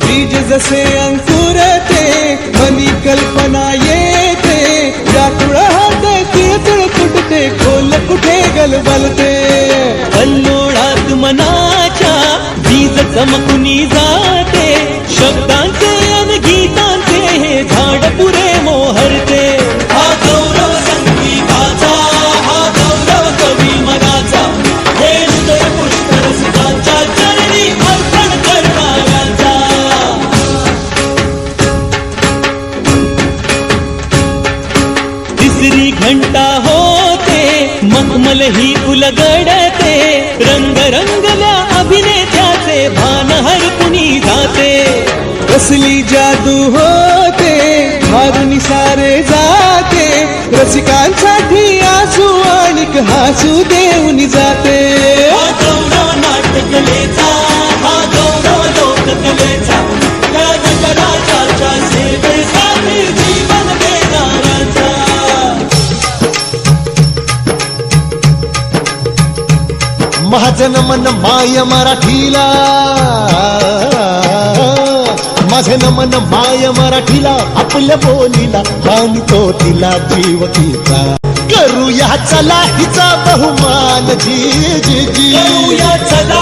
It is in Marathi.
बीज जसे अंकुरते मनी कल्पना येते व्याकुळ होते तिळतिळ फुटते खोल कुठे गलबलते कल्लोळात मनाच्या बीज चमकुनी जाते शब्दांचे अन गीतांचे हे झाड पुरे मोहरते हा गौरव संगीताचा हा गौरव कवी मनाचा हे हृदय पुष्कर सुखांच्या चरणी अर्पण करणाऱ्यांचा तिसरी घंटा होते मखमल ही उलगडते रंग रंगल्या अभिनेत्याचे भान हरपुनी जाते कसली जादू होते मारुनी सारे जाते रसिकांसाठी आसू आणिक हसू देऊन जाते हा गौरव नाटकलेचा हा गौरव लोककलेचा या नटराजाच्या सेवेसाठी जीवन देणाऱ्याचा महाजन मन माय मराठीला माझे नमन माय मराठीला आपल्या बोलीला मानतो तिला जीव तिचा करूया चला हिचा बहुमान जी जी जी करूया चला